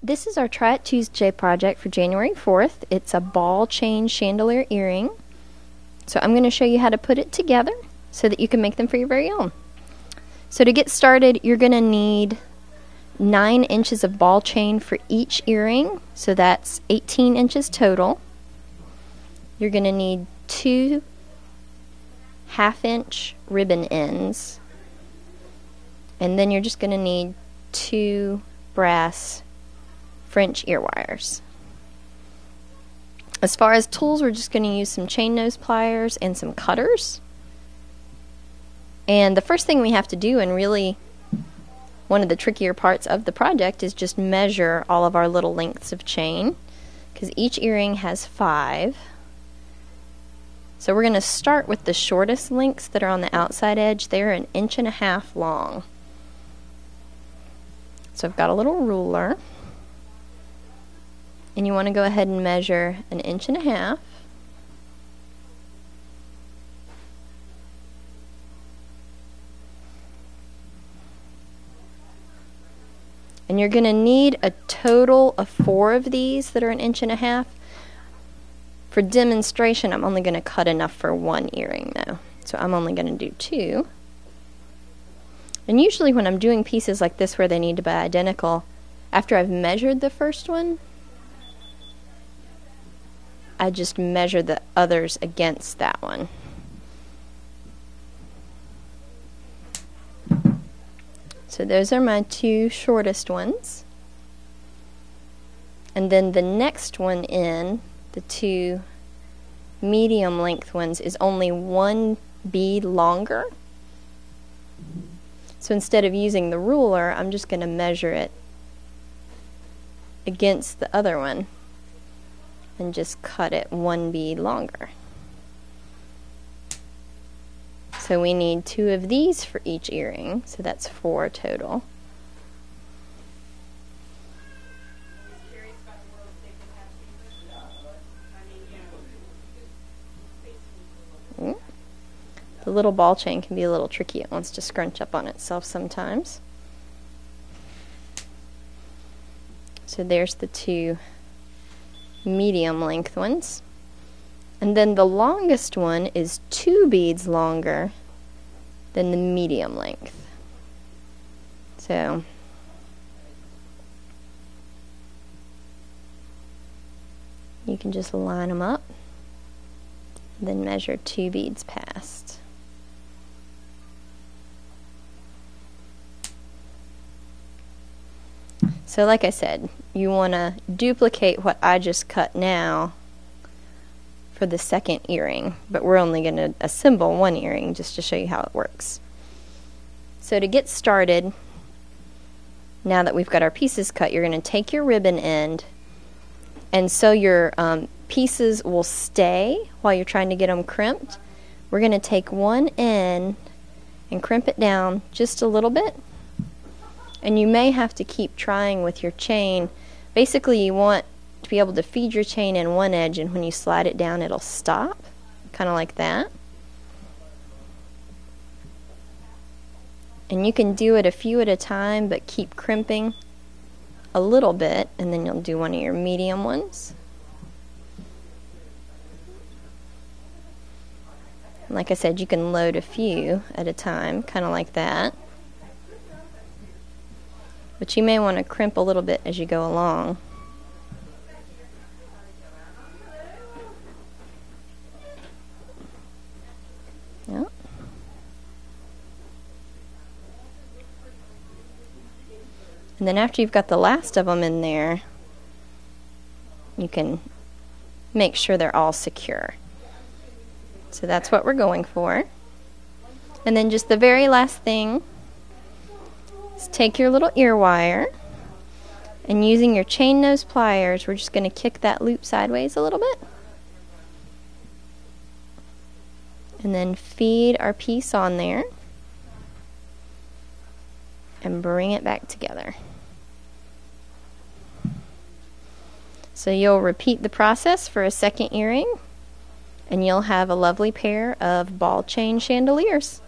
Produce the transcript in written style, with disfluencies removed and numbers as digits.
This is our Try It Tuesday project for January 4th. It's a ball chain chandelier earring. So I'm going to show you how to put it together so that you can make them for your very own. So to get started, you're going to need 9 inches of ball chain for each earring. So that's 18 inches total. You're going to need 2 1/2-inch ribbon ends. And then you're just going to need 2 brass French ear wires. As far as tools, we're just going to use some chain nose pliers and some cutters. And the first thing we have to do, and really one of the trickier parts of the project, is just measure all of our little lengths of chain, because each earring has 5. So we're going to start with the shortest lengths that are on the outside edge. They're 1.5 inches long. So I've got a little ruler, and you want to go ahead and measure 1.5 inches. And you're going to need a total of 4 of these that are 1.5 inches. For demonstration, I'm only going to cut enough for 1 earring though. So I'm only going to do 2. And usually when I'm doing pieces like this where they need to be identical, after I've measured the first one, I just measure the others against that one. So those are my 2 shortest ones. And then the next one in, the 2 medium length ones, is only 1 bead longer. So instead of using the ruler, I'm just going to measure it against the other one and just cut it 1 bead longer. So we need 2 of these for each earring, so that's 4 total. The little ball chain can be a little tricky. It wants to scrunch up on itself sometimes. So there's the 2 medium length ones. And then the longest one is 2 beads longer than the medium length. So you can just line them up, then measure 2 beads past. So like I said, you want to duplicate what I just cut now for the second earring, but we're only going to assemble 1 earring just to show you how it works. So to get started, now that we've got our pieces cut, you're going to take your ribbon end, and so your pieces will stay while you're trying to get them crimped. We're going to take one end and crimp it down just a little bit. And you may have to keep trying with your chain. Basically, you want to be able to feed your chain in one edge, and when you slide it down, it'll stop, kind of like that. And you can do it a few at a time, but keep crimping a little bit, and then you'll do one of your medium ones. And like I said, you can load a few at a time, kind of like that. But you may want to crimp a little bit as you go along. Yep. And then after you've got the last of them in there, you can make sure they're all secure. So that's what we're going for. And then just the very last thing, take your little ear wire, and using your chain nose pliers, we're just going to kick that loop sideways a little bit, and then feed our piece on there and bring it back together. So you'll repeat the process for a second earring, and you'll have a lovely pair of ball chain chandeliers.